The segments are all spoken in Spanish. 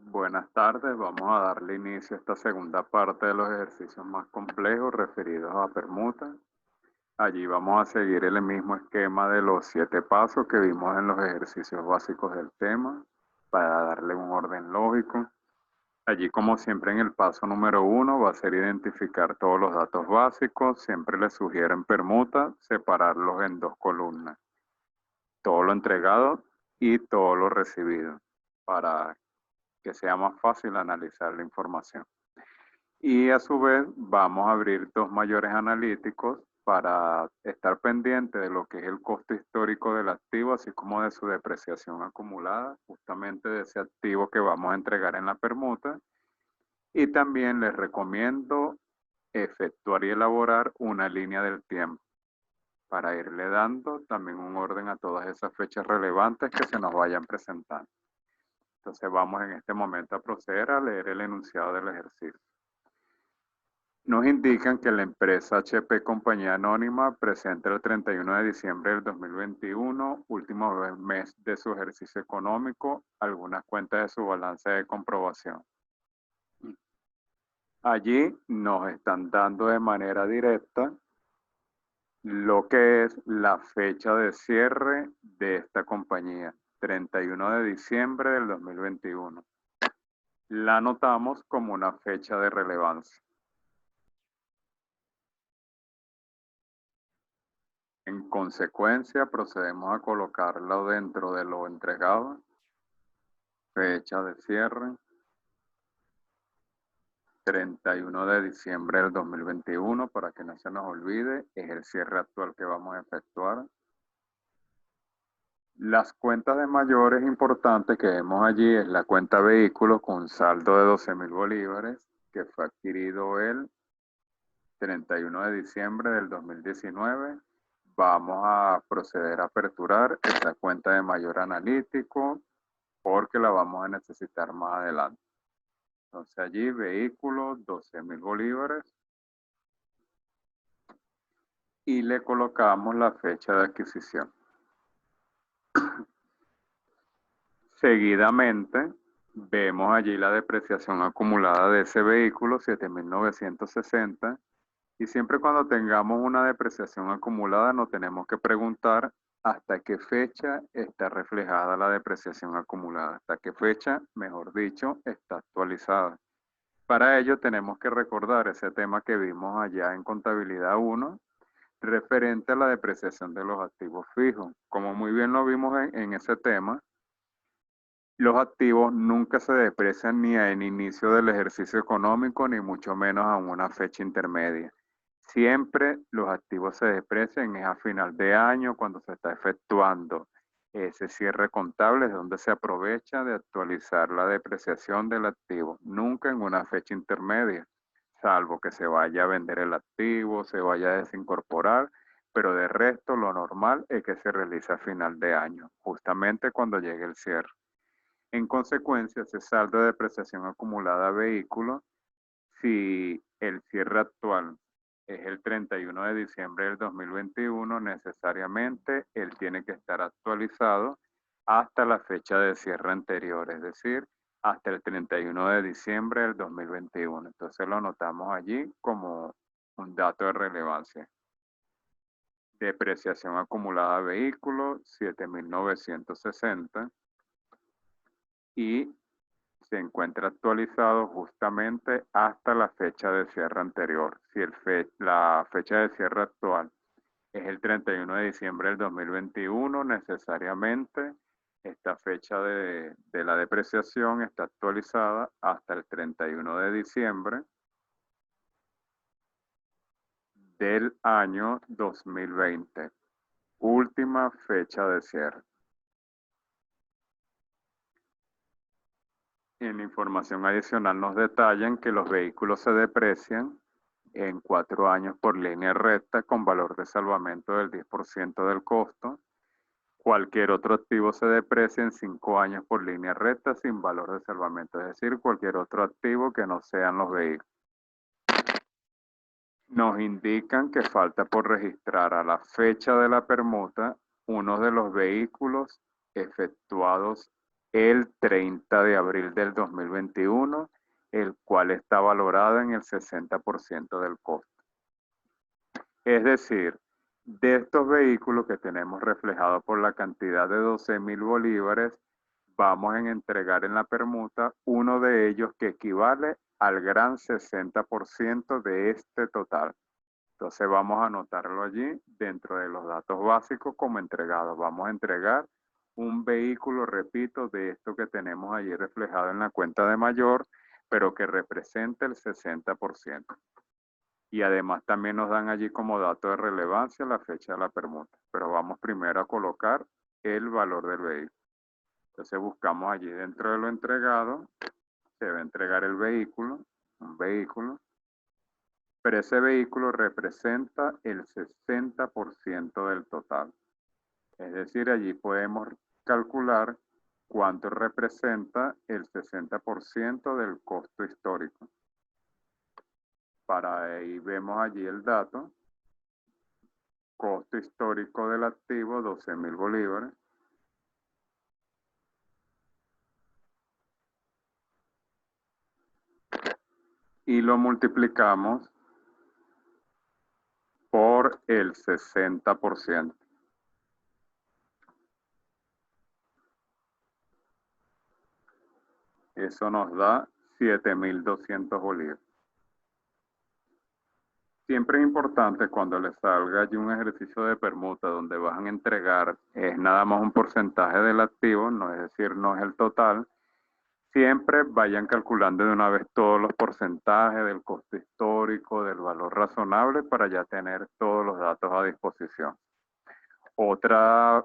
Buenas tardes, vamos a darle inicio a esta segunda parte de los ejercicios más complejos referidos a permuta. Allí vamos a seguir el mismo esquema de los 7 pasos que vimos en los ejercicios básicos del tema para darle un orden lógico. Allí, como siempre, en el paso número 1 va a ser identificar todos los datos básicos. Siempre les sugieren permuta, separarlos en 2 columnas. Todo lo entregado y todo lo recibido para que sea más fácil analizar la información. Y a su vez vamos a abrir dos mayores analíticos para estar pendiente de lo que es el costo histórico del activo, así como de su depreciación acumulada, justamente de ese activo que vamos a entregar en la permuta. Y también les recomiendo efectuar y elaborar una línea del tiempo para irle dando también un orden a todas esas fechas relevantes que se nos vayan presentando. Entonces vamos en este momento a proceder a leer el enunciado del ejercicio. Nos indican que la empresa HP Compañía Anónima presenta el 31 de diciembre del 2021, último mes de su ejercicio económico, algunas cuentas de su balance de comprobación. Allí nos están dando de manera directa lo que es la fecha de cierre de esta compañía, 31 de diciembre del 2021. La anotamos como una fecha de relevancia. En consecuencia, procedemos a colocarlo dentro de lo entregado. Fecha de cierre, 31 de diciembre del 2021, para que no se nos olvide, es el cierre actual que vamos a efectuar. Las cuentas de mayores importantes que vemos allí es la cuenta vehículos con saldo de 12,000 bolívares, que fue adquirido el 31 de diciembre del 2019. Vamos a proceder a aperturar esta cuenta de mayor analítico porque la vamos a necesitar más adelante. Entonces allí vehículos, 12,000 bolívares. Y le colocamos la fecha de adquisición. Seguidamente, vemos allí la depreciación acumulada de ese vehículo, 7,960. Y siempre cuando tengamos una depreciación acumulada, nos tenemos que preguntar hasta qué fecha está reflejada la depreciación acumulada, hasta qué fecha, mejor dicho, está actualizada. Para ello tenemos que recordar ese tema que vimos allá en contabilidad 1, referente a la depreciación de los activos fijos. Como muy bien lo vimos en ese tema, los activos nunca se deprecian ni en inicio del ejercicio económico, ni mucho menos a una fecha intermedia. Siempre los activos se deprecian es a final de año cuando se está efectuando ese cierre contable, es donde se aprovecha de actualizar la depreciación del activo, nunca en una fecha intermedia, salvo que se vaya a vender el activo, se vaya a desincorporar, pero de resto lo normal es que se realice a final de año, justamente cuando llegue el cierre. En consecuencia, ese saldo de depreciación acumulada a vehículo, si el cierre actual es el 31 de diciembre del 2021, necesariamente él tiene que estar actualizado hasta la fecha de cierre anterior, es decir, hasta el 31 de diciembre del 2021. Entonces lo anotamos allí como un dato de relevancia. Depreciación acumulada a vehículo, 7,960. Y se encuentra actualizado justamente hasta la fecha de cierre anterior. Si la fecha de cierre actual es el 31 de diciembre del 2021, necesariamente esta fecha de la depreciación está actualizada hasta el 31 de diciembre del año 2020, última fecha de cierre. En información adicional nos detallan que los vehículos se deprecian en 4 años por línea recta con valor de salvamento del 10% del costo. Cualquier otro activo se deprecia en 5 años por línea recta sin valor de salvamento, es decir, cualquier otro activo que no sean los vehículos. Nos indican que falta por registrar a la fecha de la permuta uno de los vehículos efectuados el 30 de abril del 2021, el cual está valorado en el 60% del costo. Es decir, de estos vehículos que tenemos reflejados por la cantidad de 12.000 bolívares, vamos a entregar en la permuta uno de ellos que equivale al gran 60% de este total. Entonces vamos a anotarlo allí dentro de los datos básicos como entregado. Vamos a entregar un vehículo, repito, de esto que tenemos allí reflejado en la cuenta de mayor, pero que representa el 60%. Y además también nos dan allí como dato de relevancia la fecha de la permuta. Pero vamos primero a colocar el valor del vehículo. Entonces buscamos allí dentro de lo entregado, se va a entregar el vehículo, un vehículo, pero ese vehículo representa el 60% del total. Es decir, allí podemos calcular cuánto representa el 60% del costo histórico. Para ahí vemos allí el dato, costo histórico del activo, 12.000 bolívares. Y lo multiplicamos por el 60%. Eso nos da 7.200 bolívares. Siempre es importante cuando les salga allí un ejercicio de permuta donde van a entregar es nada más un porcentaje del activo, no es decir, no es el total. Siempre vayan calculando de una vez todos los porcentajes del costo histórico, del valor razonable para ya tener todos los datos a disposición. Otra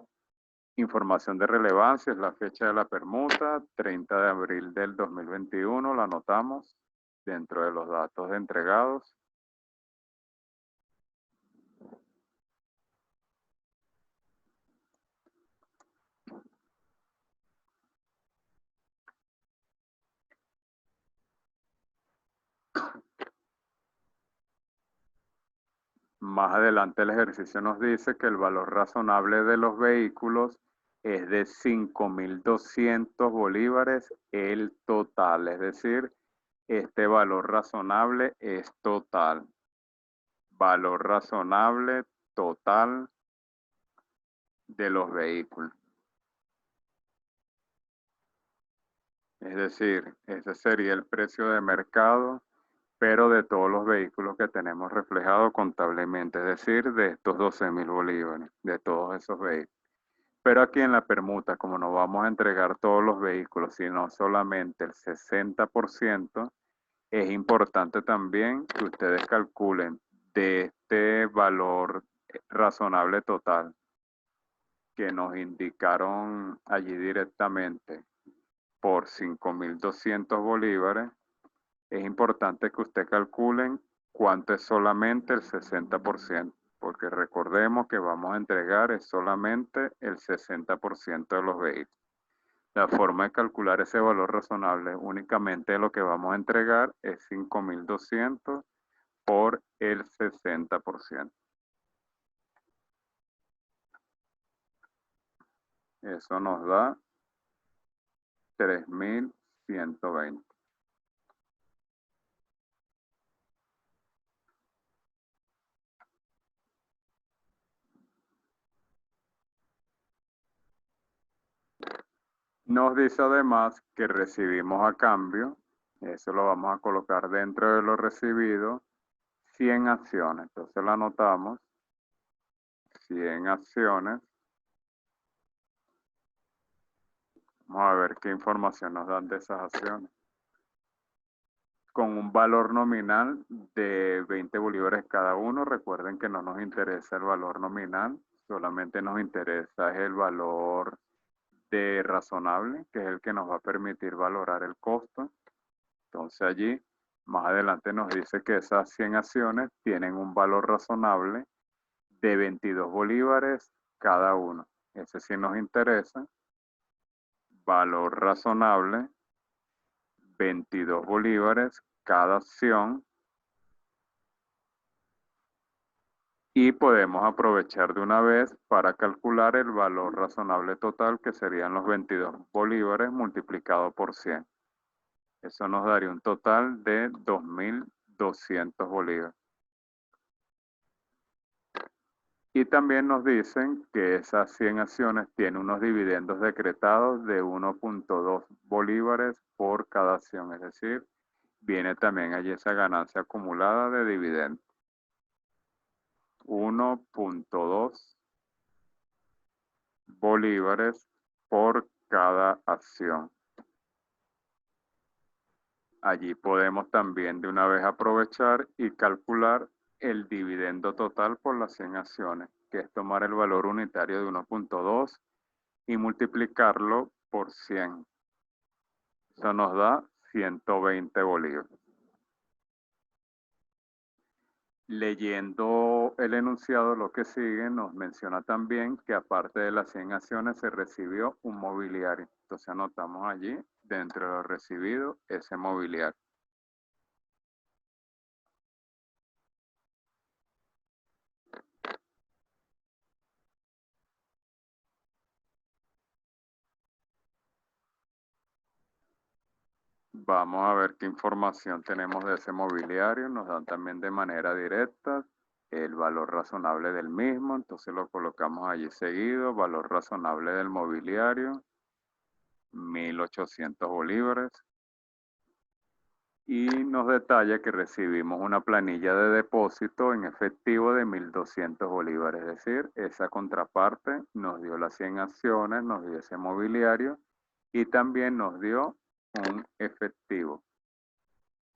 información de relevancia es la fecha de la permuta, 30 de abril del 2021, la anotamos dentro de los datos entregados. Más adelante el ejercicio nos dice que el valor razonable de los vehículos es de 5.200 bolívares el total, es decir, este valor razonable es total. Valor razonable total de los vehículos. Es decir, ese sería el precio de mercado, pero de todos los vehículos que tenemos reflejados contablemente, es decir, de estos 12.000 bolívares, de todos esos vehículos. Pero aquí en la permuta, como no vamos a entregar todos los vehículos, sino solamente el 60%, es importante también que ustedes calculen de este valor razonable total que nos indicaron allí directamente por 5.200 bolívares, es importante que ustedes calculen cuánto es solamente el 60%, porque recordemos que vamos a entregar es solamente el 60% de los vehículos. La forma de calcular ese valor razonable únicamente lo que vamos a entregar es 5.200 por el 60%. Eso nos da 3.120. Nos dice además que recibimos a cambio, eso lo vamos a colocar dentro de lo recibido, 100 acciones. Entonces la anotamos, 100 acciones. Vamos a ver qué información nos dan de esas acciones. Con un valor nominal de 20 bolívares cada uno. Recuerden que no nos interesa el valor nominal, solamente nos interesa el valor de razonable, que es el que nos va a permitir valorar el costo. Entonces allí, más adelante nos dice que esas 100 acciones tienen un valor razonable de 22 bolívares cada uno. Ese sí nos interesa. Valor razonable, 22 bolívares cada acción. Y podemos aprovechar de una vez para calcular el valor razonable total, que serían los 22 bolívares multiplicado por 100. Eso nos daría un total de 2.200 bolívares. Y también nos dicen que esas 100 acciones tienen unos dividendos decretados de 1.2 bolívares por cada acción. Es decir, viene también allí esa ganancia acumulada de dividendos. 1.2 bolívares por cada acción. Allí podemos también de una vez aprovechar y calcular el dividendo total por las 100 acciones, que es tomar el valor unitario de 1.2 y multiplicarlo por 100. Eso nos da 120 bolívares. Leyendo el enunciado, lo que sigue nos menciona también que aparte de las 100 acciones se recibió un mobiliario. Entonces anotamos allí, dentro de lo recibido, ese mobiliario. Vamos a ver qué información tenemos de ese mobiliario. Nos dan también de manera directa el valor razonable del mismo. Entonces lo colocamos allí seguido. Valor razonable del mobiliario, 1.800 bolívares. Y nos detalla que recibimos una planilla de depósito en efectivo de 1.200 bolívares. Es decir, esa contraparte nos dio las 100 acciones, nos dio ese mobiliario y también nos dio un efectivo.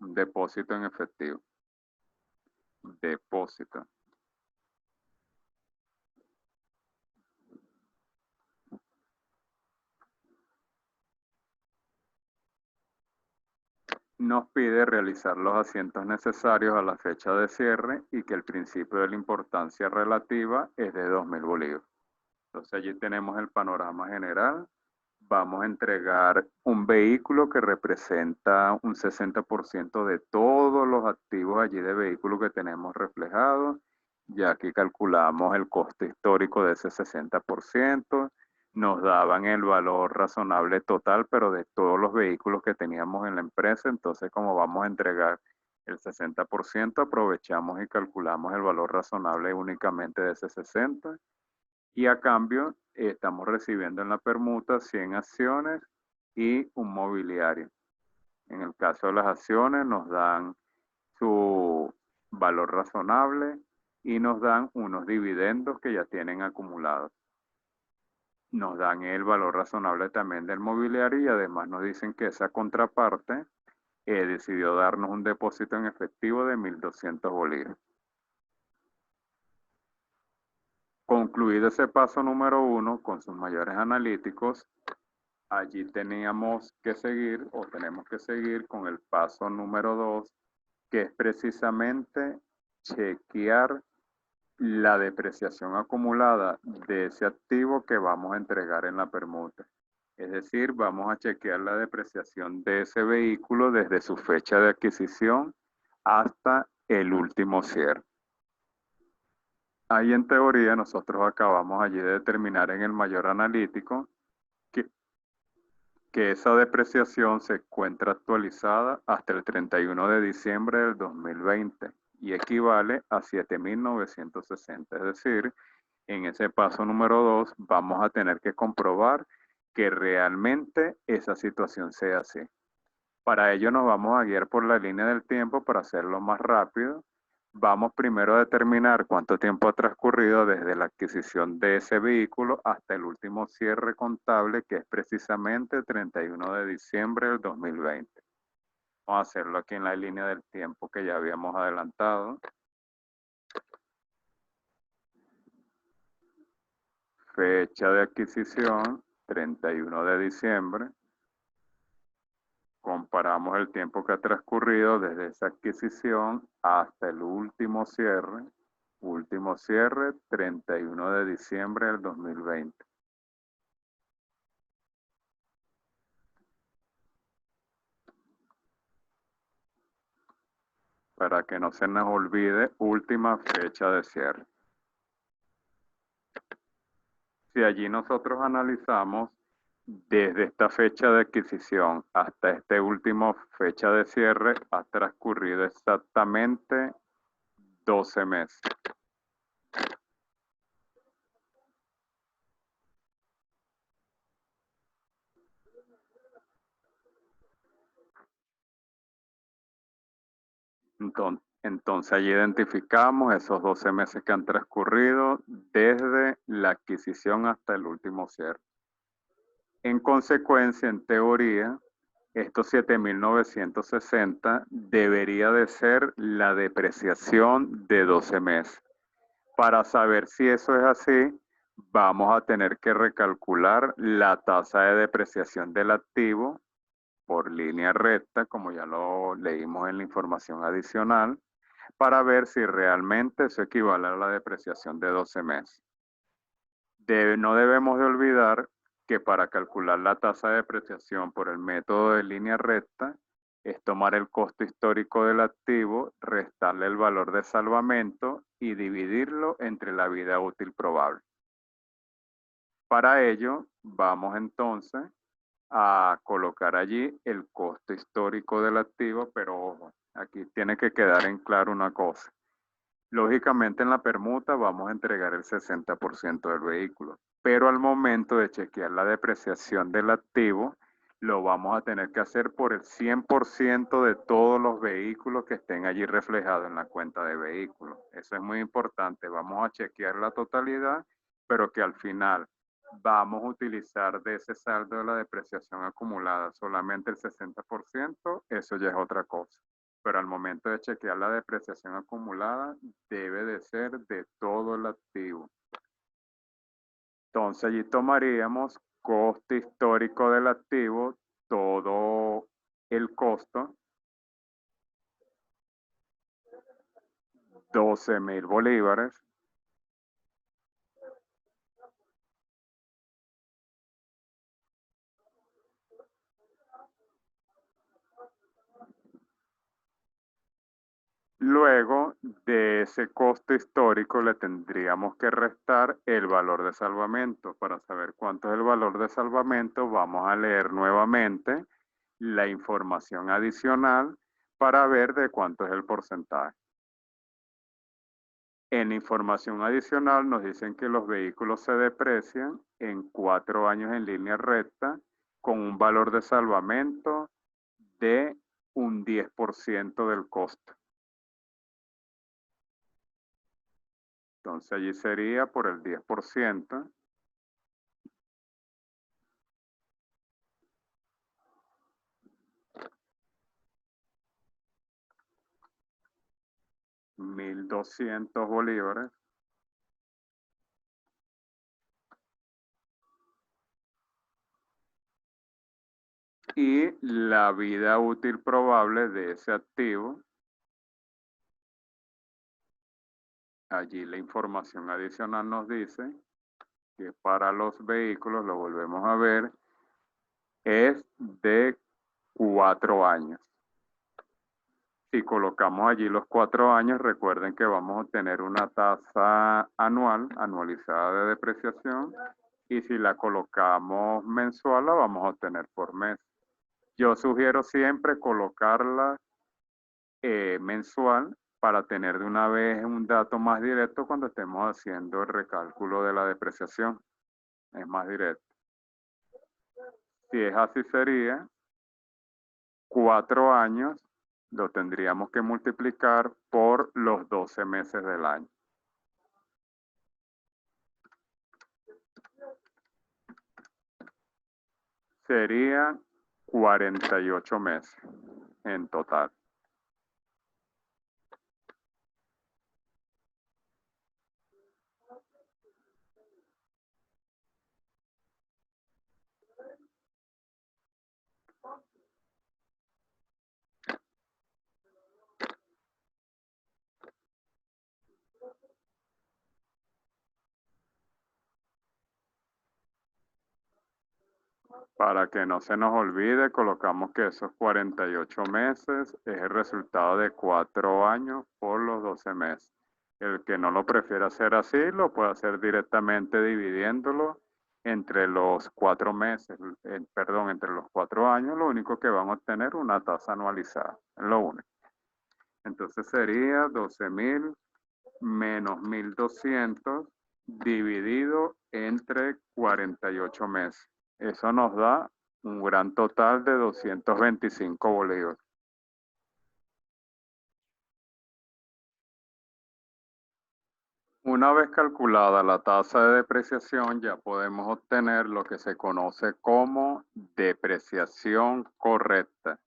Un depósito en efectivo. Depósito. Nos pide realizar los asientos necesarios a la fecha de cierre y que el principio de la importancia relativa es de 2.000 bolívares. Entonces allí tenemos el panorama general. Vamos a entregar un vehículo que representa un 60% de todos los activos allí de vehículo que tenemos reflejados. Ya aquí calculamos el costo histórico de ese 60%. Nos daban el valor razonable total, pero de todos los vehículos que teníamos en la empresa. Entonces, como vamos a entregar el 60%, aprovechamos y calculamos el valor razonable únicamente de ese 60%. Y a cambio, estamos recibiendo en la permuta 100 acciones y un mobiliario. En el caso de las acciones, nos dan su valor razonable y nos dan unos dividendos que ya tienen acumulados. Nos dan el valor razonable también del mobiliario y además nos dicen que esa contraparte decidió darnos un depósito en efectivo de 1.200 bolívares. Concluido ese paso número 1 con sus mayores analíticos, allí teníamos que seguir o tenemos que seguir con el paso número 2, que es precisamente chequear la depreciación acumulada de ese activo que vamos a entregar en la permuta. Es decir, vamos a chequear la depreciación de ese vehículo desde su fecha de adquisición hasta el último cierre. Ahí en teoría nosotros acabamos allí de determinar en el mayor analítico que esa depreciación se encuentra actualizada hasta el 31 de diciembre del 2020 y equivale a 7.960. Es decir, en ese paso número 2 vamos a tener que comprobar que realmente esa situación sea así. Para ello nos vamos a guiar por la línea del tiempo para hacerlo más rápido. Vamos primero a determinar cuánto tiempo ha transcurrido desde la adquisición de ese vehículo hasta el último cierre contable, que es precisamente el 31 de diciembre del 2020. Vamos a hacerlo aquí en la línea del tiempo que ya habíamos adelantado. Fecha de adquisición, 31 de diciembre. Comparamos el tiempo que ha transcurrido desde esa adquisición hasta el último cierre. Último cierre, 31 de diciembre del 2020. Para que no se nos olvide, última fecha de cierre. Si allí nosotros analizamos desde esta fecha de adquisición hasta esta última fecha de cierre, ha transcurrido exactamente 12 meses. Entonces allí identificamos esos 12 meses que han transcurrido desde la adquisición hasta el último cierre. En consecuencia, en teoría, estos 7.960 debería de ser la depreciación de 12 meses. Para saber si eso es así, vamos a tener que recalcular la tasa de depreciación del activo por línea recta, como ya lo leímos en la información adicional, para ver si realmente eso equivale a la depreciación de 12 meses. No debemos de olvidar que para calcular la tasa de depreciación por el método de línea recta es tomar el costo histórico del activo, restarle el valor de salvamento y dividirlo entre la vida útil probable. Para ello, vamos entonces a colocar allí el costo histórico del activo, pero ojo, aquí tiene que quedar en claro una cosa. Lógicamente en la permuta vamos a entregar el 60% del vehículo, pero al momento de chequear la depreciación del activo, lo vamos a tener que hacer por el 100% de todos los vehículos que estén allí reflejados en la cuenta de vehículos. Eso es muy importante. Vamos a chequear la totalidad, pero que al final vamos a utilizar de ese saldo de la depreciación acumulada solamente el 60%, eso ya es otra cosa. Pero al momento de chequear la depreciación acumulada, debe de ser de todo el activo. Entonces allí tomaríamos costo histórico del activo, todo el costo, 12.000 bolívares, luego de ese costo histórico le tendríamos que restar el valor de salvamento. Para saber cuánto es el valor de salvamento, vamos a leer nuevamente la información adicional para ver de cuánto es el porcentaje. En información adicional nos dicen que los vehículos se deprecian en 4 años en línea recta con un valor de salvamento de un 10% del costo. Entonces allí sería por el 10%. $1.200. Y la vida útil probable de ese activo, allí la información adicional nos dice que para los vehículos, lo volvemos a ver, es de 4 años. Si colocamos allí los 4 años, recuerden que vamos a tener una tasa anual, anualizada de depreciación, y si la colocamos mensual, la vamos a obtener por mes. Yo sugiero siempre colocarla mensual para tener de una vez un dato más directo cuando estemos haciendo el recálculo de la depreciación. Es más directo. Si es así, sería 4 años, lo tendríamos que multiplicar por los 12 meses del año. Sería 48 meses en total. Para que no se nos olvide, colocamos que esos 48 meses es el resultado de 4 años por los 12 meses. El que no lo prefiera hacer así, lo puede hacer directamente dividiéndolo entre los 4 meses, perdón, entre los 4 años, lo único que van a obtener una tasa anualizada, es lo único. Entonces sería 12.000 menos 1.200 dividido entre 48 meses. Eso nos da un gran total de 225 bolívares. Una vez calculada la tasa de depreciación, ya podemos obtener lo que se conoce como depreciación correcta.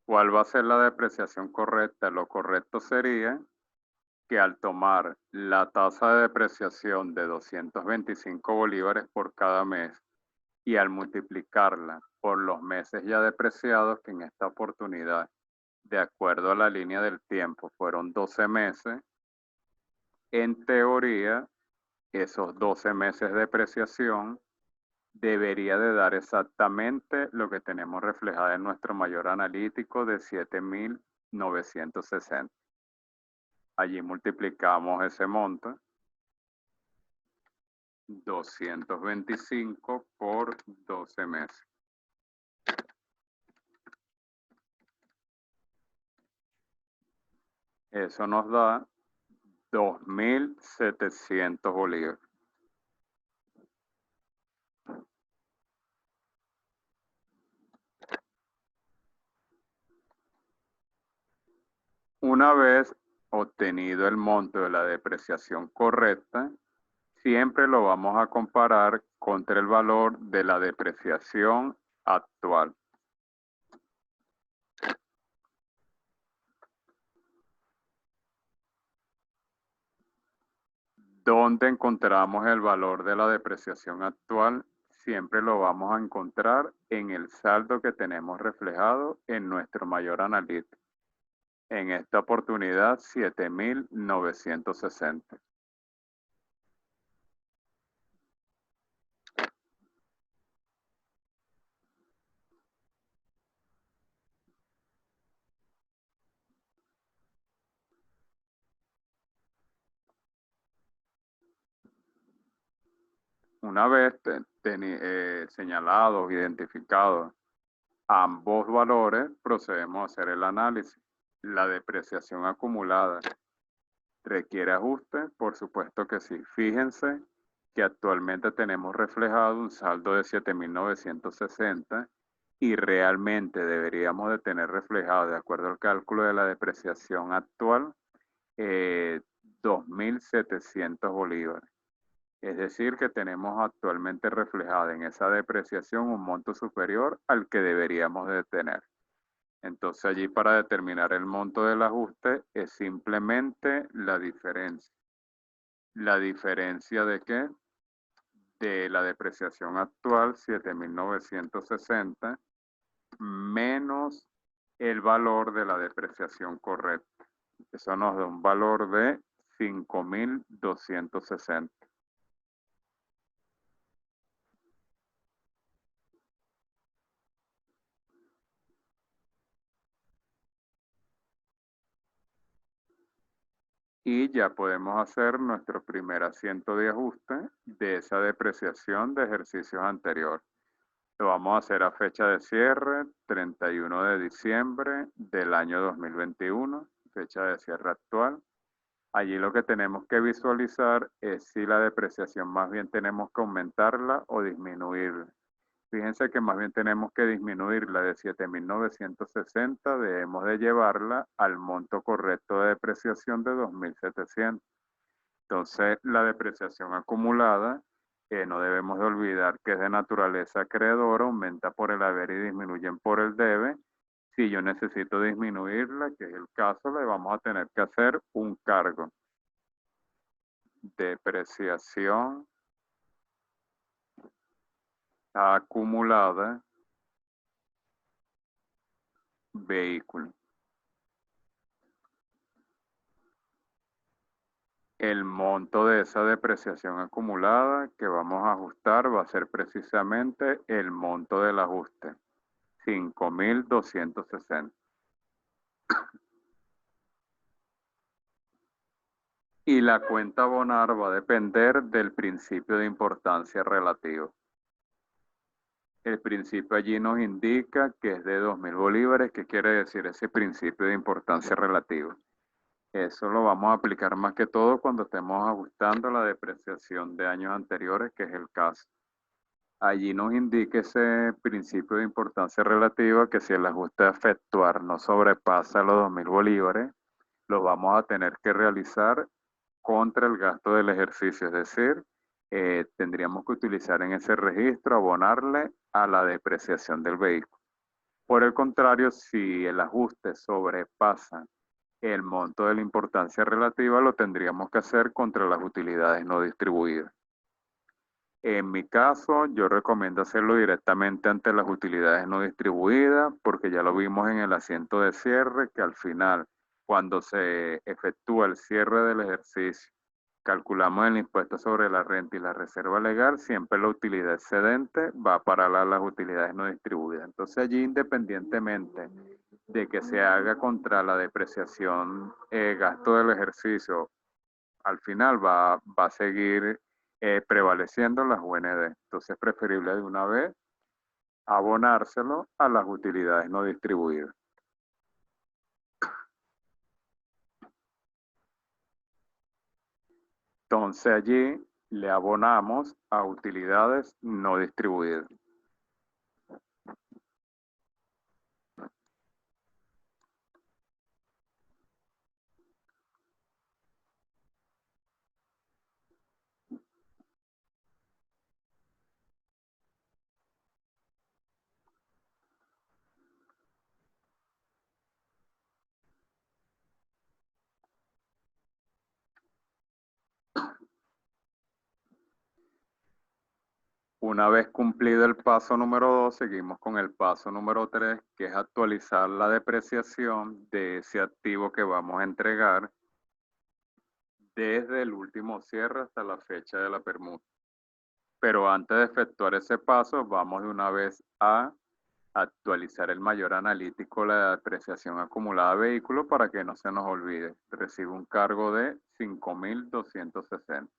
¿Cuál va a ser la depreciación correcta? Lo correcto sería que al tomar la tasa de depreciación de 225 bolívares por cada mes y al multiplicarla por los meses ya depreciados, que en esta oportunidad, de acuerdo a la línea del tiempo, fueron 12 meses, en teoría, esos 12 meses de depreciación debería de dar exactamente lo que tenemos reflejado en nuestro mayor analítico de 7.960. Allí multiplicamos ese monto, 225 por 12 meses. Eso nos da 2.700 bolívares. Una vez obtenido el monto de la depreciación correcta, siempre lo vamos a comparar contra el valor de la depreciación actual. ¿Dónde encontramos el valor de la depreciación actual? Siempre lo vamos a encontrar en el saldo que tenemos reflejado en nuestro mayor analítico. En esta oportunidad, 7.960. Una vez señalados, identificados ambos valores, procedemos a hacer el análisis. La depreciación acumulada requiere ajuste, por supuesto que sí. Fíjense que actualmente tenemos reflejado un saldo de 7.960 y realmente deberíamos de tener reflejado, de acuerdo al cálculo de la depreciación actual, 2.700 bolívares. Es decir, que tenemos actualmente reflejado en esa depreciación un monto superior al que deberíamos de tener. Entonces allí para determinar el monto del ajuste es simplemente la diferencia. ¿La diferencia de qué? De la depreciación actual, 7.960, menos el valor de la depreciación correcta. Eso nos da un valor de 5.260. Y ya podemos hacer nuestro primer asiento de ajuste de esa depreciación de ejercicios anteriores. Lo vamos a hacer a fecha de cierre, 31 de diciembre del año 2021, fecha de cierre actual. Allí lo que tenemos que visualizar es si la depreciación más bien tenemos que aumentarla o disminuirla. Fíjense que más bien tenemos que disminuirla de 7.960, debemos de llevarla al monto correcto de depreciación de 2.700. Entonces, la depreciación acumulada, no debemos de olvidar que es de naturaleza acreedora, aumenta por el haber y disminuyen por el debe. Si yo necesito disminuirla, que es el caso, le vamos a tener que hacer un cargo. Depreciación acumulada, vehículo. El monto de esa depreciación acumulada que vamos a ajustar va a ser precisamente el monto del ajuste, 5.260. Y la cuenta a abonar va a depender del principio de importancia relativa. El principio allí nos indica que es de 2.000 bolívares. ¿Qué quiere decir ese principio de importancia relativa? Eso lo vamos a aplicar más que todo cuando estemos ajustando la depreciación de años anteriores, que es el caso. Allí nos indica ese principio de importancia relativa que si el ajuste a efectuar no sobrepasa los 2.000 bolívares, lo vamos a tener que realizar contra el gasto del ejercicio, es decir, tendríamos que utilizar en ese registro, abonarle a la depreciación del vehículo. Por el contrario, si el ajuste sobrepasa el monto de la importancia relativa, lo tendríamos que hacer contra las utilidades no distribuidas. En mi caso, yo recomiendo hacerlo directamente ante las utilidades no distribuidas, porque ya lo vimos en el asiento de cierre, que al final, cuando se efectúa el cierre del ejercicio, calculamos el impuesto sobre la renta y la reserva legal, siempre la utilidad excedente va para las utilidades no distribuidas. Entonces allí, independientemente de que se haga contra la depreciación, gasto del ejercicio, al final va a seguir prevaleciendo las UND. Entonces es preferible de una vez abonárselo a las utilidades no distribuidas. Entonces allí le abonamos a utilidades no distribuidas. Una vez cumplido el paso número 2, seguimos con el paso número 3, que es actualizar la depreciación de ese activo que vamos a entregar desde el último cierre hasta la fecha de la permuta. Pero antes de efectuar ese paso, vamos de una vez a actualizar el mayor analítico, la depreciación acumulada de vehículo, para que no se nos olvide. Recibe un cargo de 5.260.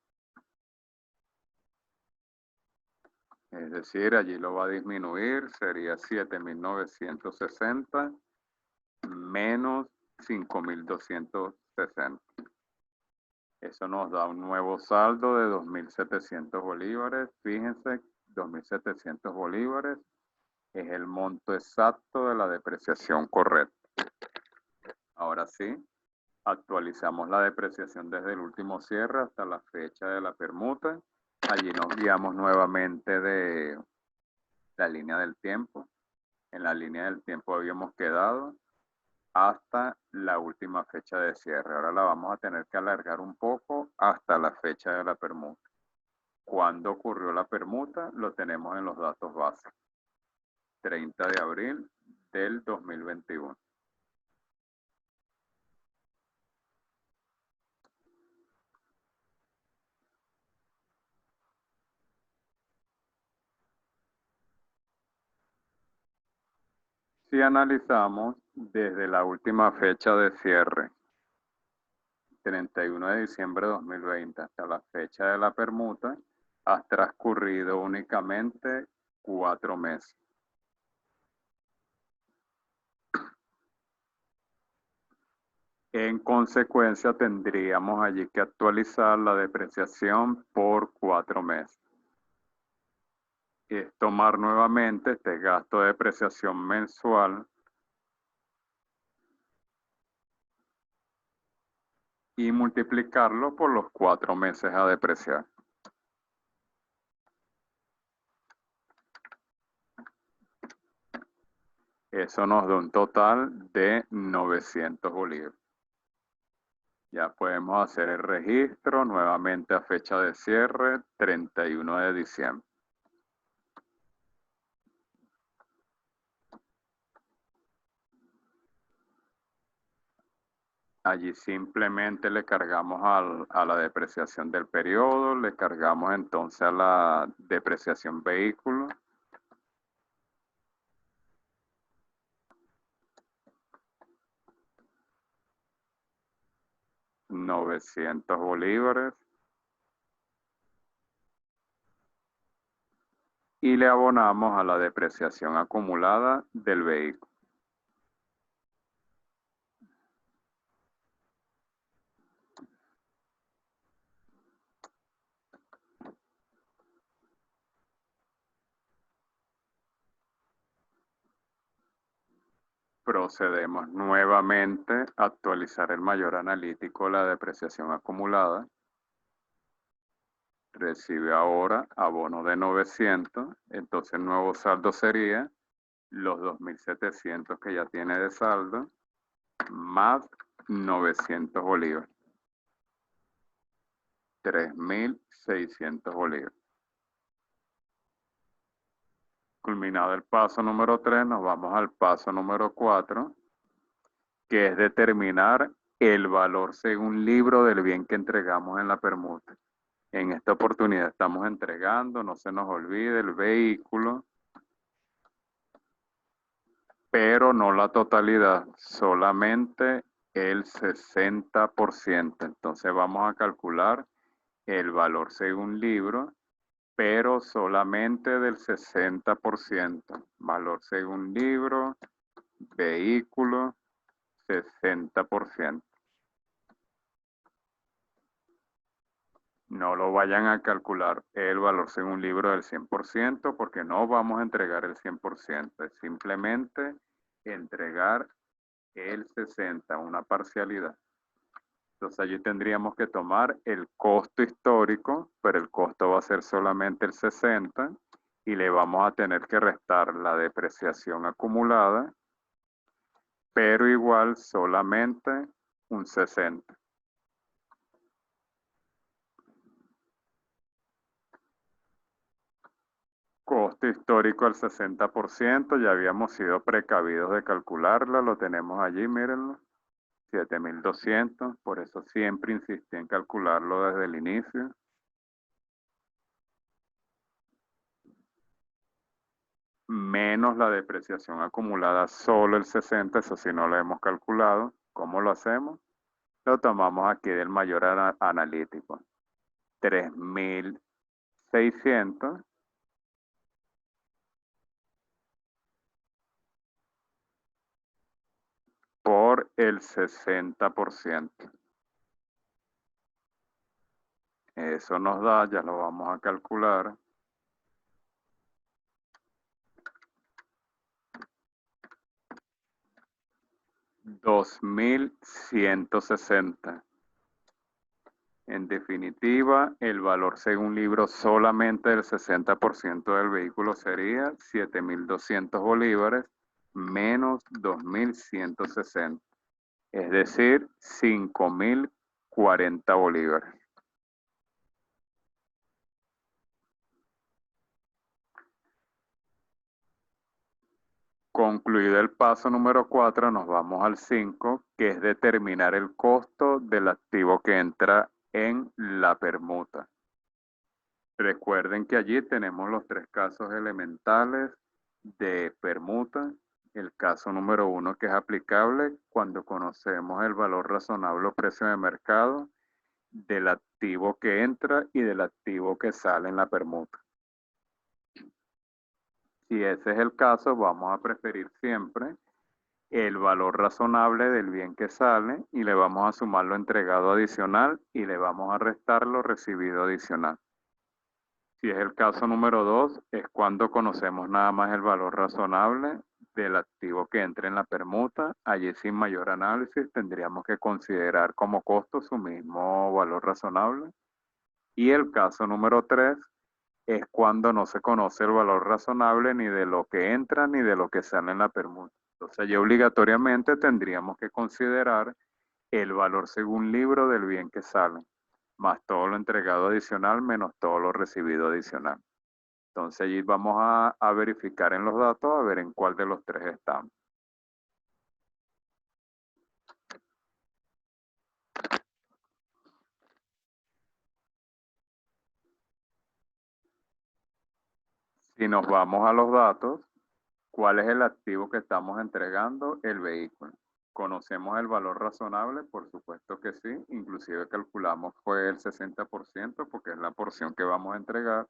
Es decir, allí lo va a disminuir, sería 7.960 menos 5.260. Eso nos da un nuevo saldo de 2.700 bolívares. Fíjense, 2.700 bolívares es el monto exacto de la depreciación correcta. Ahora sí, actualizamos la depreciación desde el último cierre hasta la fecha de la permuta. Allí nos guiamos nuevamente de la línea del tiempo. En la línea del tiempo habíamos quedado hasta la última fecha de cierre. Ahora la vamos a tener que alargar un poco hasta la fecha de la permuta. ¿Cuándo ocurrió la permuta? Lo tenemos en los datos básicos. 30 de abril del 2021. Si analizamos desde la última fecha de cierre, 31 de diciembre de 2020, hasta la fecha de la permuta, ha transcurrido únicamente 4 meses. En consecuencia, tendríamos allí que actualizar la depreciación por 4 meses. Es tomar nuevamente este gasto de depreciación mensual y multiplicarlo por los 4 meses a depreciar. Eso nos da un total de 900 bolívares. Ya podemos hacer el registro nuevamente a fecha de cierre, 31 de diciembre. Allí simplemente le cargamos a la depreciación del periodo, le cargamos entonces a la depreciación vehículo. $900 y le abonamos a la depreciación acumulada del vehículo. Procedemos nuevamente a actualizar el mayor analítico de la depreciación acumulada. Recibe ahora abono de 900, entonces el nuevo saldo sería los 2.700 que ya tiene de saldo, más 900 bolívares. 3.600 bolívares. Culminado el paso número 3, nos vamos al paso número 4, que es determinar el valor según libro del bien que entregamos en la permuta. En esta oportunidad estamos entregando, no se nos olvide, el vehículo, pero no la totalidad, solamente el 60%. Entonces vamos a calcular el valor según libro, pero solamente del 60%. Valor según libro, vehículo, 60%. No lo vayan a calcular el valor según libro del 100% porque no vamos a entregar el 100%. Es simplemente entregar el 60%, una parcialidad. Entonces allí tendríamos que tomar el costo histórico, pero el costo va a ser solamente el 60% y le vamos a tener que restar la depreciación acumulada, pero igual solamente un 60%. Costo histórico al 60%, ya habíamos sido precavidos de calcularla, lo tenemos allí, mírenlo, 7.200, por eso siempre insistí en calcularlo desde el inicio. Menos la depreciación acumulada, solo el 60%, eso sí no lo hemos calculado. ¿Cómo lo hacemos? Lo tomamos aquí del mayor analítico. 3.600 por el 60%. Eso nos da, ya lo vamos a calcular, 2.160. En definitiva, el valor según libro solamente del 60% del vehículo sería 7.200 bolívares menos 2.160, es decir, 5.040 bolívares. Concluido el paso número 4, nos vamos al 5, que es determinar el costo del activo que entra en la permuta. Recuerden que allí tenemos los tres casos elementales de permuta. El caso número 1 que es aplicable cuando conocemos el valor razonable o precio de mercado del activo que entra y del activo que sale en la permuta. Si ese es el caso, vamos a preferir siempre el valor razonable del bien que sale y le vamos a sumar lo entregado adicional y le vamos a restar lo recibido adicional. Si es el caso número 2, es cuando conocemos nada más el valor razonable del activo que entre en la permuta. Allí sin mayor análisis tendríamos que considerar como costo su mismo valor razonable. Y el caso número 3 es cuando no se conoce el valor razonable ni de lo que entra ni de lo que sale en la permuta. Entonces ya obligatoriamente tendríamos que considerar el valor según libro del bien que sale, más todo lo entregado adicional menos todo lo recibido adicional. Entonces allí vamos a verificar en los datos a ver en cuál de los tres estamos. Si nos vamos a los datos, ¿cuál es el activo que estamos entregando? El vehículo. ¿Conocemos el valor razonable? Por supuesto que sí. Inclusive calculamos fue el 60% porque es la porción que vamos a entregar.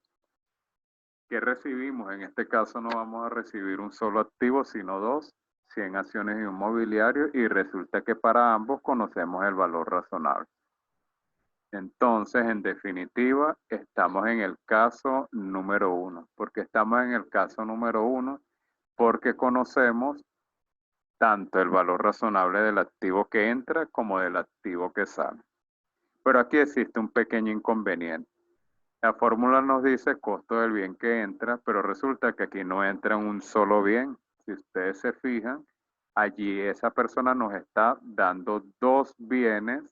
¿Qué recibimos? En este caso no vamos a recibir un solo activo, sino dos, 100 acciones y un mobiliario, y resulta que para ambos conocemos el valor razonable. Entonces, en definitiva, estamos en el caso número 1. ¿Por qué estamos en el caso número 1? Porque conocemos tanto el valor razonable del activo que entra como del activo que sale. Pero aquí existe un pequeño inconveniente. La fórmula nos dice costo del bien que entra, pero resulta que aquí no entra un solo bien. Si ustedes se fijan, allí esa persona nos está dando dos bienes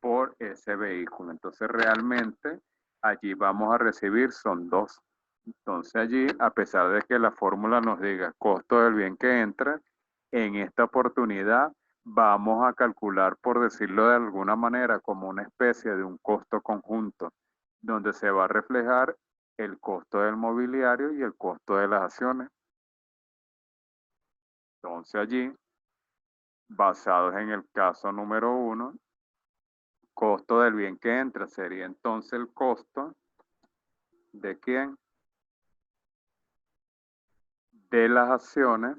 por ese vehículo. Entonces realmente allí vamos a recibir son dos. Entonces allí, a pesar de que la fórmula nos diga costo del bien que entra, en esta oportunidad vamos a calcular, por decirlo de alguna manera, como una especie de un costo conjunto, donde se va a reflejar el costo del mobiliario y el costo de las acciones. Entonces allí, basados en el caso número 1, costo del bien que entra sería entonces el costo de quién? De las acciones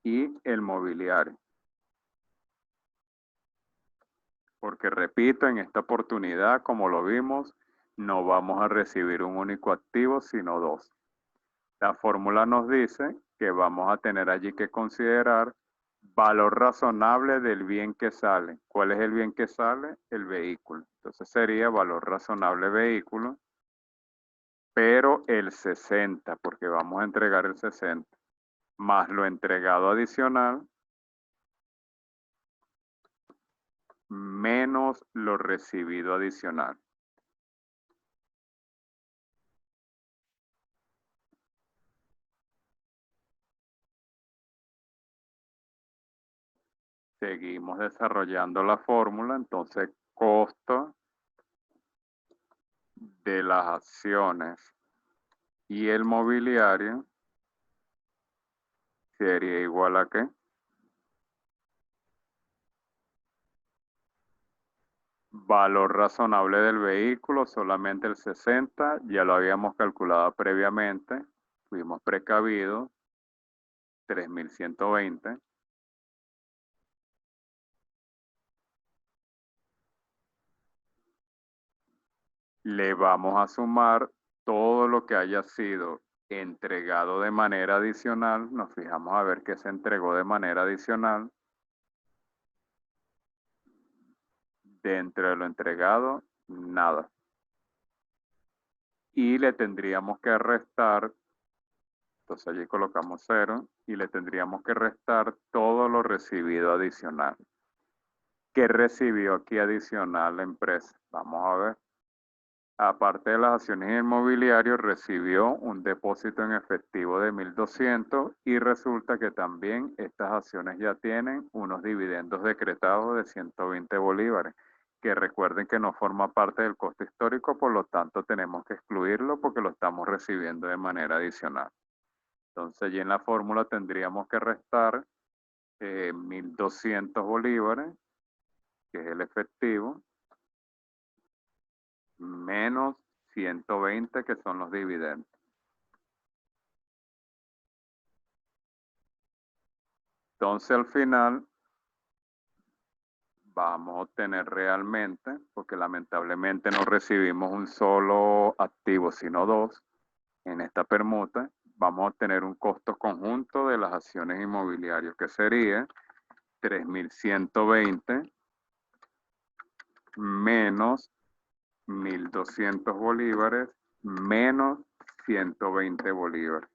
y el mobiliario. Porque repito, en esta oportunidad, como lo vimos, no vamos a recibir un único activo, sino dos. La fórmula nos dice que vamos a tener allí que considerar valor razonable del bien que sale. ¿Cuál es el bien que sale? El vehículo. Entonces sería valor razonable vehículo, pero el 60, porque vamos a entregar el 60, más lo entregado adicional, menos lo recibido adicional. Seguimos desarrollando la fórmula, entonces costo de las acciones y el mobiliario sería igual a ¿qué? Valor razonable del vehículo, solamente el 60, ya lo habíamos calculado previamente, fuimos precavidos, 3.120. Le vamos a sumar todo lo que haya sido entregado de manera adicional, nos fijamos a ver qué se entregó de manera adicional. Dentro de lo entregado, nada. Y le tendríamos que restar, entonces allí colocamos 0, y le tendríamos que restar todo lo recibido adicional. ¿Qué recibió aquí adicional la empresa? Vamos a ver. Aparte de las acciones inmobiliarias, recibió un depósito en efectivo de 1.200 y resulta que también estas acciones ya tienen unos dividendos decretados de 120 bolívares, que recuerden que no forma parte del costo histórico, por lo tanto tenemos que excluirlo porque lo estamos recibiendo de manera adicional. Entonces, allí en la fórmula tendríamos que restar 1.200 bolívares, que es el efectivo, menos 120, que son los dividendos. Entonces al final vamos a obtener realmente, porque lamentablemente no recibimos un solo activo, sino dos en esta permuta, vamos a obtener un costo conjunto de las acciones inmobiliarias, que sería 3.120 menos 1.200 bolívares menos 120 bolívares.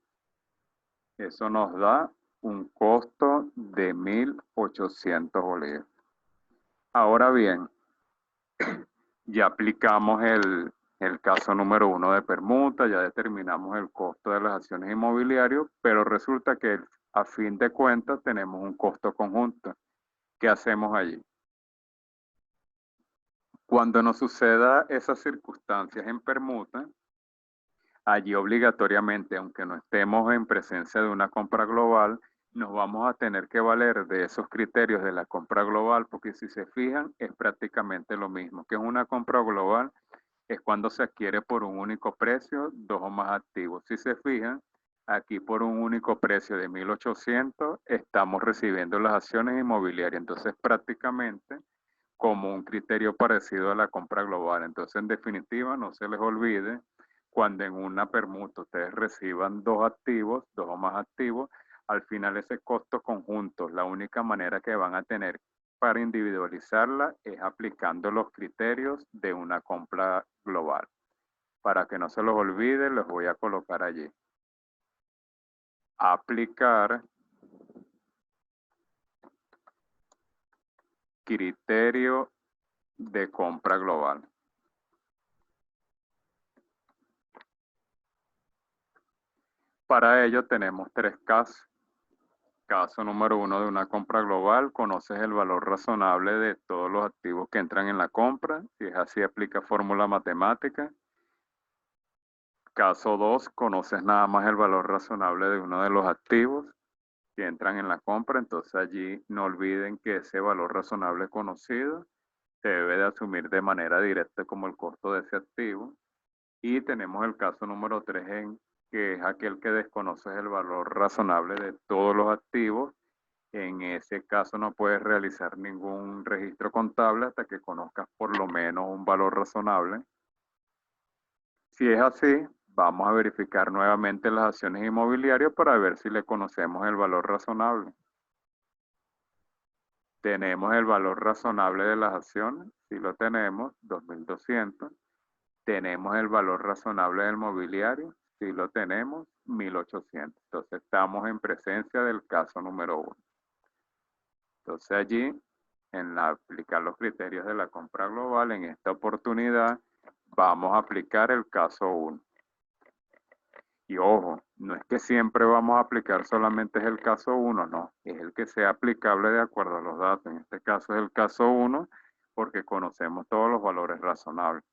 Eso nos da un costo de 1.800 bolívares. Ahora bien, ya aplicamos el caso número 1 de permuta, ya determinamos el costo de las acciones inmobiliarias, pero resulta que a fin de cuentas tenemos un costo conjunto. ¿Qué hacemos allí? Cuando nos suceda esas circunstancias en permuta, Allí obligatoriamente, aunque no estemos en presencia de una compra global, nos vamos a tener que valer de esos criterios de la compra global, porque si se fijan, es prácticamente lo mismo. Que es una compra global? Es cuando se adquiere por un único precio dos o más activos. Si se fijan, aquí por un único precio de 1.800 estamos recibiendo las acciones inmobiliarias. Entonces, prácticamente como un criterio parecido a la compra global. Entonces, en definitiva, no se les olvide, cuando en una permuta ustedes reciban dos activos, dos o más activos, al final ese costo conjunto, la única manera que van a tener para individualizarla es aplicando los criterios de una compra global. Para que no se los olvide, les voy a colocar allí. Aplicar criterio de compra global. Para ello tenemos tres casos. Caso número 1 de una compra global, conoces el valor razonable de todos los activos que entran en la compra. Si es así, aplica fórmula matemática. Caso 2, conoces nada más el valor razonable de uno de los activos que entran en la compra. Entonces allí no olviden que ese valor razonable conocido se debe de asumir de manera directa como el costo de ese activo. Y tenemos el caso número 3, que es aquel que desconoces el valor razonable de todos los activos. En ese caso no puedes realizar ningún registro contable hasta que conozcas por lo menos un valor razonable. Si es así, vamos a verificar nuevamente las acciones inmobiliarias para ver si le conocemos el valor razonable. Tenemos el valor razonable de las acciones, si lo tenemos, 2.200. Tenemos el valor razonable del mobiliario, si lo tenemos, 1.800. Entonces estamos en presencia del caso número 1. Entonces allí, en aplicar los criterios de la compra global, en esta oportunidad, vamos a aplicar el caso 1. Y ojo, no es que siempre vamos a aplicar solamente el caso 1, no, es el que sea aplicable de acuerdo a los datos. En este caso es el caso 1 porque conocemos todos los valores razonables.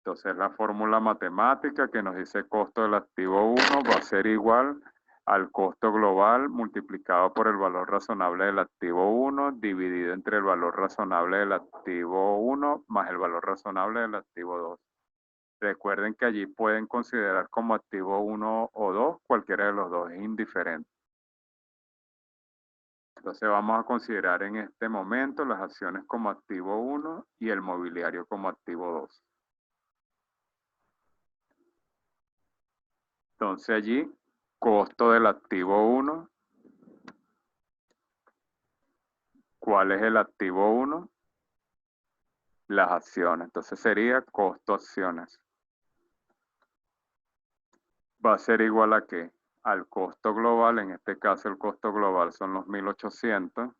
Entonces la fórmula matemática que nos dice costo del activo 1 va a ser igual al costo global multiplicado por el valor razonable del activo 1 dividido entre el valor razonable del activo 1 más el valor razonable del activo 2. Recuerden que allí pueden considerar como activo 1 o 2, cualquiera de los dos, es indiferente. Entonces vamos a considerar en este momento las acciones como activo 1 y el mobiliario como activo 2. Entonces allí, costo del activo 1. ¿Cuál es el activo 1? Las acciones. Entonces sería costo acciones. Va a ser igual a ¿qué? Al costo global. En este caso el costo global son los 1.800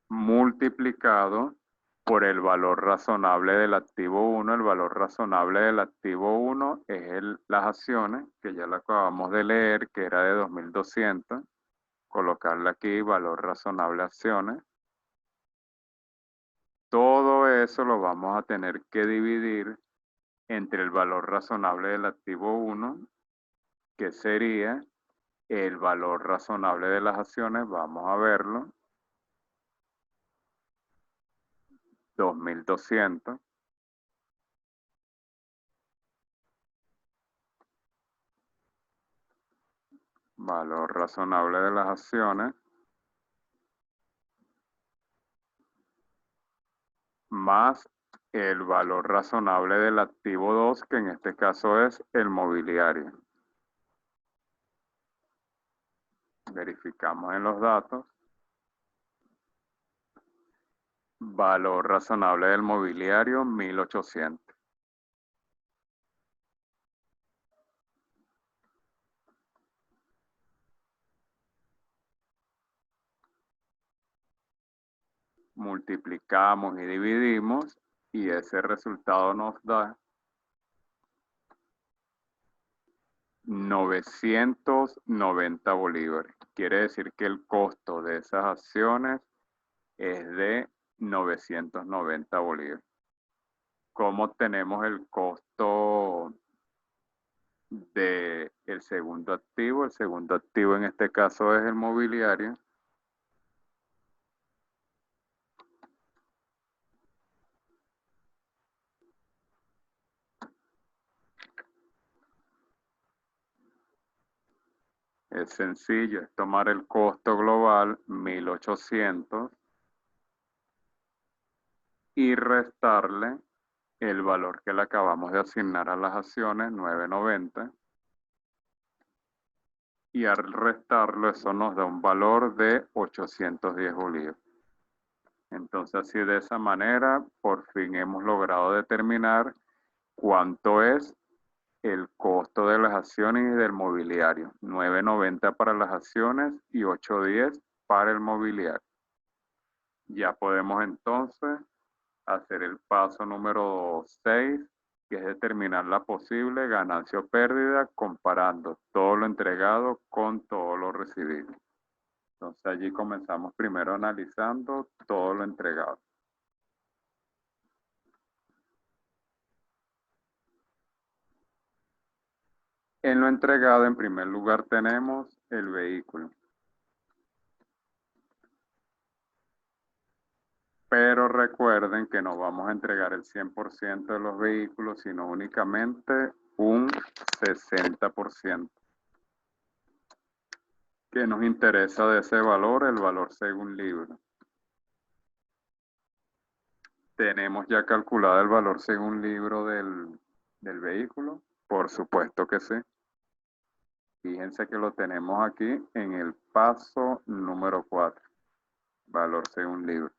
multiplicado por el valor razonable del activo 1. El valor razonable del activo 1 es las acciones, que ya lo acabamos de leer, que era de 2.200. Colocarle aquí valor razonable acciones. Todo eso lo vamos a tener que dividir entre el valor razonable del activo 1, que sería el valor razonable de las acciones, vamos a verlo, 2.200. Valor razonable de las acciones más el valor razonable del activo 2, que en este caso es el mobiliario. Verificamos en los datos. Valor razonable del mobiliario, 1.800. Multiplicamos y dividimos y ese resultado nos da 990 bolívares. Quiere decir que el costo de esas acciones es de 990 bolívares. ¿Cómo tenemos el costo del segundo activo? El segundo activo en este caso es el mobiliario. Es sencillo, es tomar el costo global, 1.800, y restarle el valor que le acabamos de asignar a las acciones, 9.90. Y al restarlo, eso nos da un valor de 810 bolívares. Entonces, así de esa manera, por fin hemos logrado determinar cuánto es el costo de las acciones y del mobiliario. 9.90 para las acciones y 8.10 para el mobiliario. Ya podemos entonces hacer el paso número 6, que es determinar la posible ganancia o pérdida comparando todo lo entregado con todo lo recibido. Entonces allí comenzamos primero analizando todo lo entregado. En lo entregado, en primer lugar, tenemos el vehículo. Pero recuerden que no vamos a entregar el 100% de los vehículos, sino únicamente un 60%. ¿Qué nos interesa de ese valor? El valor según libro. ¿Tenemos ya calculado el valor según libro del vehículo? Por supuesto que sí. Fíjense que lo tenemos aquí en el paso número 4. Valor según libro.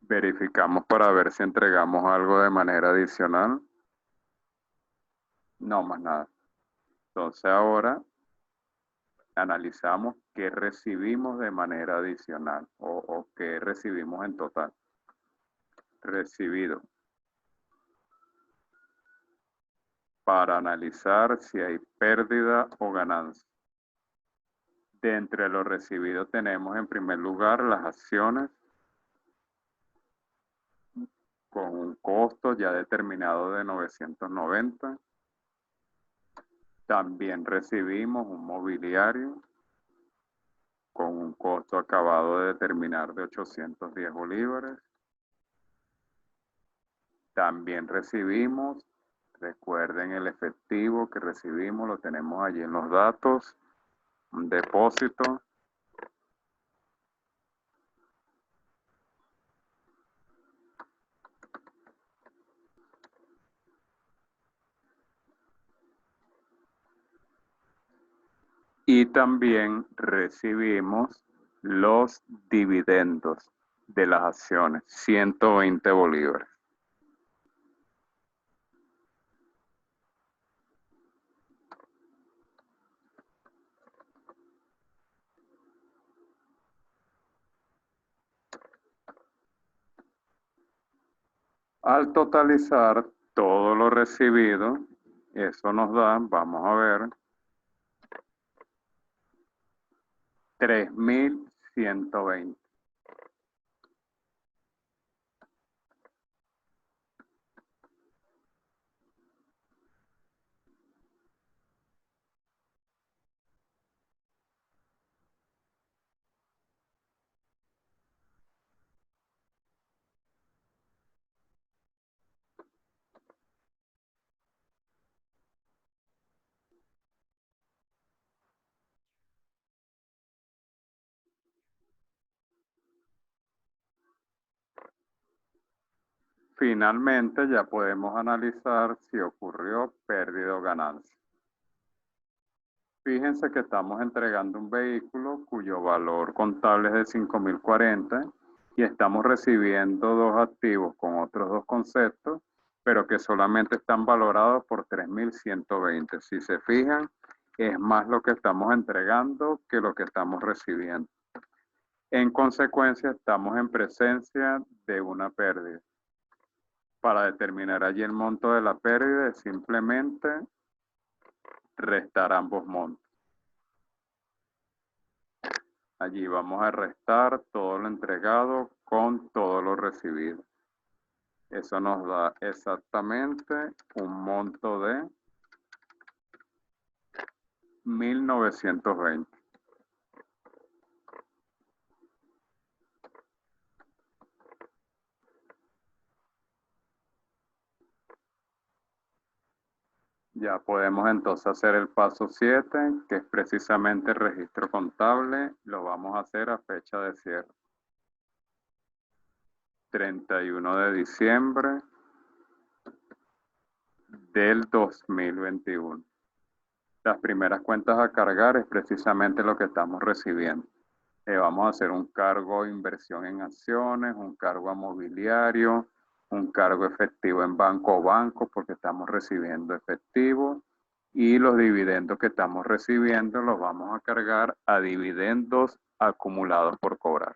Verificamos para ver si entregamos algo de manera adicional. No, más nada. Entonces ahora analizamos qué recibimos de manera adicional o qué recibimos en total. Recibido. Para analizar si hay pérdida o ganancia. De entre lo recibido tenemos en primer lugar las acciones con un costo ya determinado de 990. También recibimos un mobiliario con un costo acabado de determinar de 810 bolívares. También recibimos, recuerden el efectivo que recibimos, lo tenemos allí en los datos, un depósito. Y también recibimos los dividendos de las acciones, 120 bolívares. Al totalizar todo lo recibido, eso nos da, vamos a ver, 3.120. Finalmente ya podemos analizar si ocurrió pérdida o ganancia. Fíjense que estamos entregando un vehículo cuyo valor contable es de 5.040 y estamos recibiendo dos activos con otros dos conceptos, pero que solamente están valorados por 3.120. Si se fijan, es más lo que estamos entregando que lo que estamos recibiendo. En consecuencia, estamos en presencia de una pérdida. Para determinar allí el monto de la pérdida es simplemente restar ambos montos. Allí vamos a restar todo lo entregado con todo lo recibido. Eso nos da exactamente un monto de 1920. Ya podemos entonces hacer el paso 7, que es precisamente el registro contable. Lo vamos a hacer a fecha de cierre. 31 de diciembre del 2021. Las primeras cuentas a cargar es precisamente lo que estamos recibiendo. Vamos a hacer un cargo de inversión en acciones, un cargo a mobiliario, un cargo efectivo en banco o banco porque estamos recibiendo efectivo, y los dividendos que estamos recibiendo los vamos a cargar a dividendos acumulados por cobrar.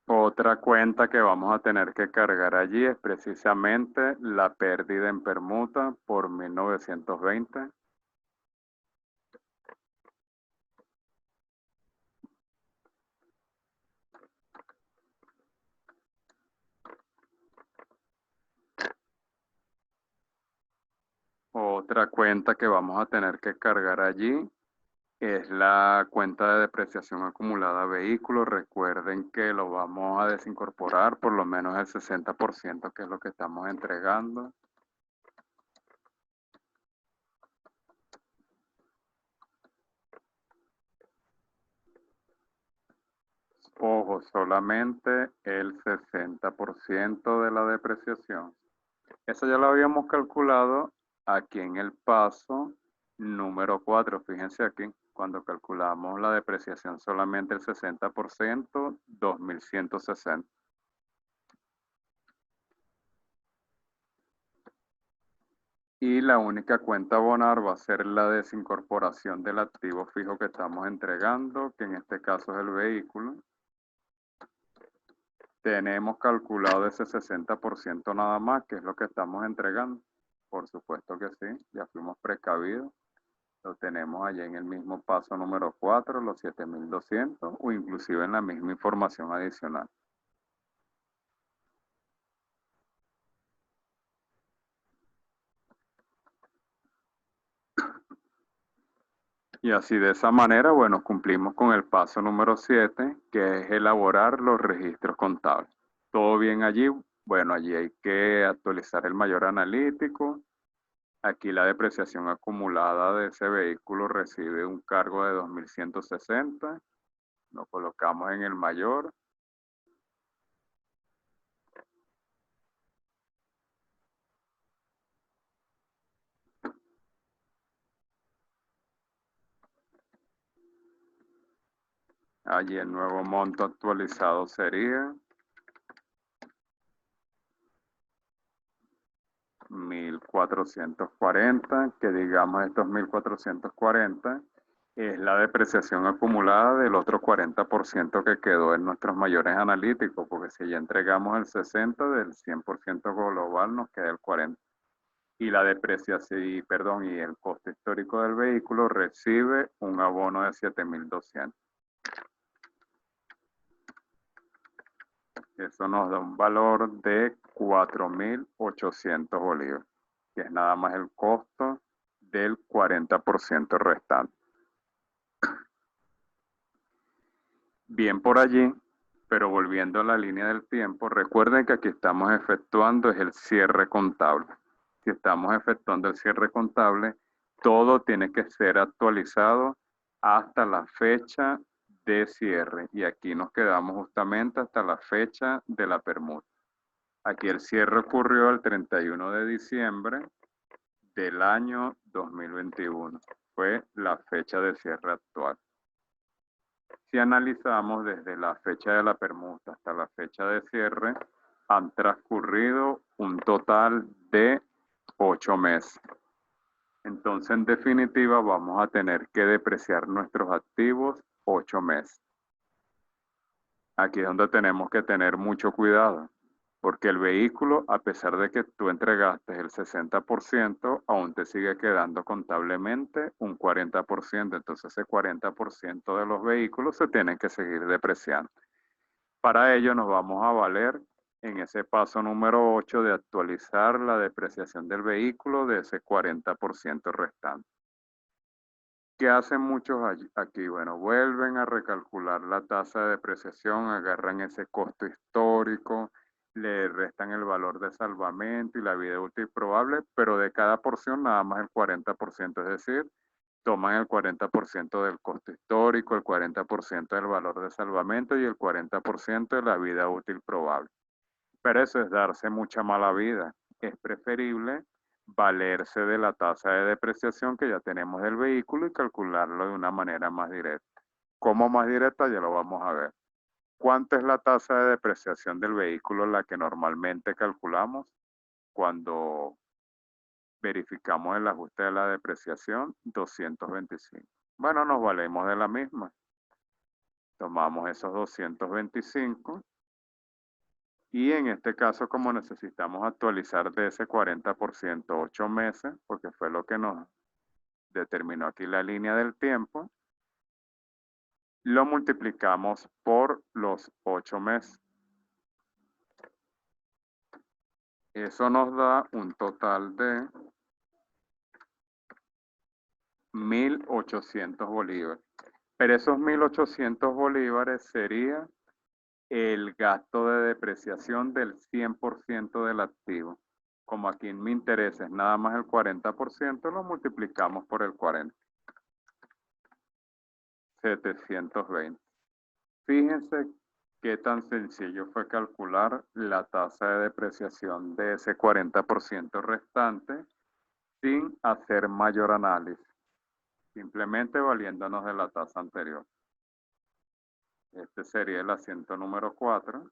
Otra cuenta que vamos a tener que cargar allí es precisamente la pérdida en permuta por 1920. Otra cuenta que vamos a tener que cargar allí es la cuenta de depreciación acumulada vehículos. Recuerden que lo vamos a desincorporar por lo menos el 60%, que es lo que estamos entregando. Ojo, solamente el 60% de la depreciación. Eso ya lo habíamos calculado aquí en el paso número 4. Fíjense aquí, cuando calculamos la depreciación solamente el 60%, 2160. Y la única cuenta a abonar va a ser la desincorporación del activo fijo que estamos entregando, que en este caso es el vehículo. Tenemos calculado ese 60% nada más, que es lo que estamos entregando. Por supuesto que sí, ya fuimos precavidos. Lo tenemos allá en el mismo paso número 4, los 7200, o inclusive en la misma información adicional. Y así de esa manera, bueno, cumplimos con el paso número 7, que es elaborar los registros contables. ¿Todo bien allí? Bueno, allí hay que actualizar el mayor analítico. Aquí la depreciación acumulada de ese vehículo recibe un cargo de 2160. Lo colocamos en el mayor. Allí el nuevo monto actualizado sería 1440, que digamos estos 1440 es la depreciación acumulada del otro 40% que quedó en nuestros mayores analíticos, porque si ya entregamos el 60 del 100% global, nos queda el 40. Y la depreciación, y el costo histórico del vehículo recibe un abono de 7200. Eso nos da un valor de 4800 bolívares, que es nada más el costo del 40% restante. Bien por allí, pero volviendo a la línea del tiempo, recuerden que aquí estamos efectuando es el cierre contable. Si estamos efectuando el cierre contable, todo tiene que ser actualizado hasta la fecha de cierre. Y aquí nos quedamos justamente hasta la fecha de la permuta. Aquí el cierre ocurrió el 31 de diciembre del año 2021. Fue la fecha de cierre actual. Si analizamos desde la fecha de la permuta hasta la fecha de cierre, han transcurrido un total de 8 meses. Entonces, en definitiva, vamos a tener que depreciar nuestros activos 8 meses. Aquí es donde tenemos que tener mucho cuidado, porque el vehículo, a pesar de que tú entregaste el 60%, aún te sigue quedando contablemente un 40%. Entonces, ese 40% de los vehículos se tienen que seguir depreciando. Para ello nos vamos a valer en ese paso número 8 de actualizar la depreciación del vehículo de ese 40% restante. ¿Qué hacen muchos aquí? Bueno, vuelven a recalcular la tasa de depreciación, agarran ese costo histórico, le restan el valor de salvamento y la vida útil probable, pero de cada porción nada más el 40%, es decir, toman el 40% del costo histórico, el 40% del valor de salvamento y el 40% de la vida útil probable. Pero eso es darse mucha mala vida. Es preferible valerse de la tasa de depreciación que ya tenemos del vehículo y calcularlo de una manera más directa. ¿Cómo más directa? Ya lo vamos a ver. ¿Cuánto es la tasa de depreciación del vehículo la que normalmente calculamos cuando verificamos el ajuste de la depreciación? 225. Bueno, nos valemos de la misma. Tomamos esos 225 y en este caso, como necesitamos actualizar de ese 40% 8 meses, porque fue lo que nos determinó aquí la línea del tiempo, lo multiplicamos por los 8 meses. Eso nos da un total de 1.800 bolívares. Pero esos 1.800 bolívares sería el gasto de depreciación del 100% del activo. Como aquí me interesa es nada más el 40%, lo multiplicamos por el 40. 720. Fíjense qué tan sencillo fue calcular la tasa de depreciación de ese 40% restante sin hacer mayor análisis, simplemente valiéndonos de la tasa anterior. Este sería el asiento número 4.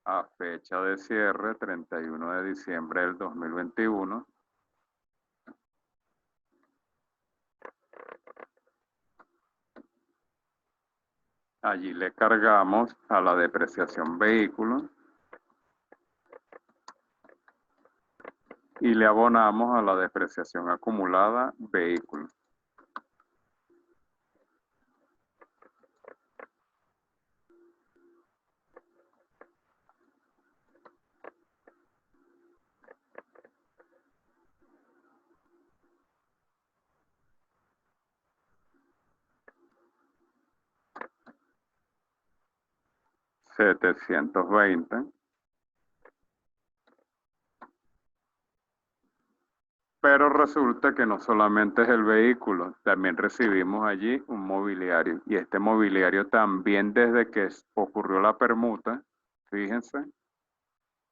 A fecha de cierre, 31 de diciembre del 2021. Allí le cargamos a la depreciación vehículo y le abonamos a la depreciación acumulada vehículo. $720. Pero resulta que no solamente es el vehículo, también recibimos allí un mobiliario. Y este mobiliario también desde que ocurrió la permuta, fíjense,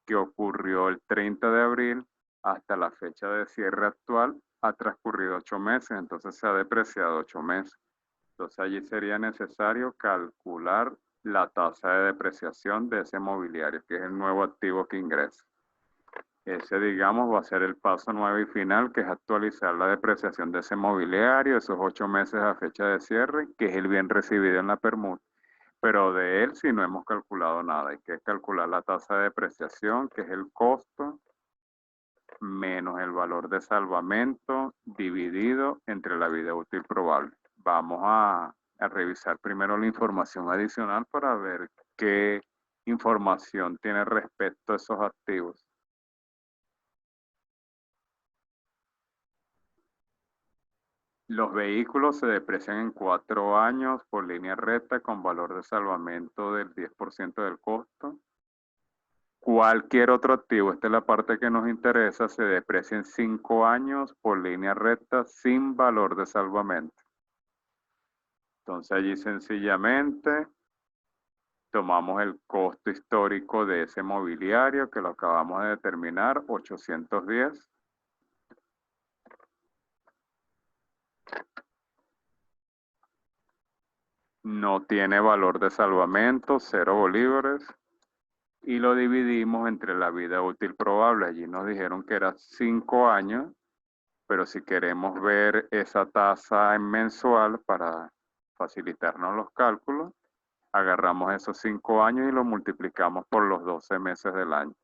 que ocurrió el 30 de abril hasta la fecha de cierre actual, ha transcurrido 8 meses, entonces se ha depreciado 8 meses. Entonces allí sería necesario calcular la tasa de depreciación de ese mobiliario, que es el nuevo activo que ingresa. Ese, digamos, va a ser el paso 9 y final, que es actualizar la depreciación de ese mobiliario, esos 8 meses a fecha de cierre, que es el bien recibido en la permuta. Pero de él sí no hemos calculado nada. Hay que calcular la tasa de depreciación, que es el costo, menos el valor de salvamento, dividido entre la vida útil probable. Vamos a revisar primero la información adicional para ver qué información tiene respecto a esos activos. Los vehículos se deprecian en 4 años por línea recta con valor de salvamento del 10% del costo. Cualquier otro activo, esta es la parte que nos interesa, se deprecia en 5 años por línea recta sin valor de salvamento. Entonces allí sencillamente tomamos el costo histórico de ese mobiliario que lo acabamos de determinar, 810. No tiene valor de salvamento, 0 bolívares. Y lo dividimos entre la vida útil probable. Allí nos dijeron que era 5 años, pero si queremos ver esa tasa en mensual para facilitarnos los cálculos, agarramos esos 5 años y lo multiplicamos por los 12 meses del año.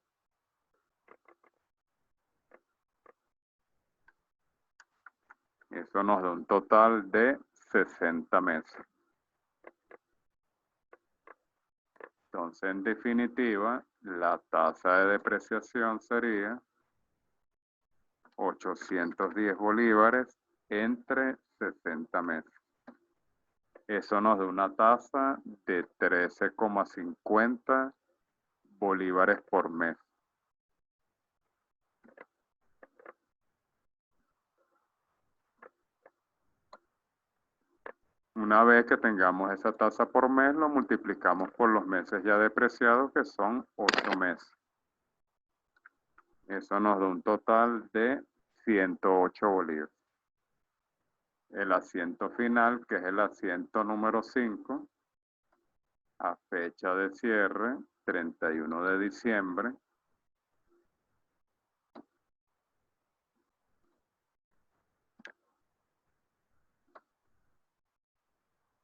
Eso nos da un total de 60 meses. Entonces, en definitiva, la tasa de depreciación sería 810 bolívares entre 60 meses. Eso nos da una tasa de 13,50 bolívares por mes. Una vez que tengamos esa tasa por mes, lo multiplicamos por los meses ya depreciados, que son 8 meses. Eso nos da un total de 108 bolívares. El asiento final, que es el asiento número 5, a fecha de cierre, 31 de diciembre,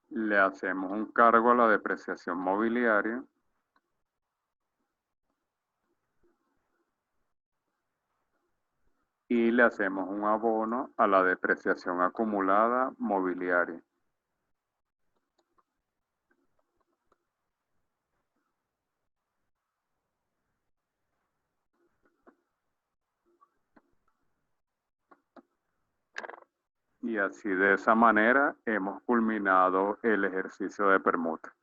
le hacemos un cargo a la depreciación mobiliaria y le hacemos un abono a la depreciación acumulada mobiliaria. Y así de esa manera hemos culminado el ejercicio de permuta.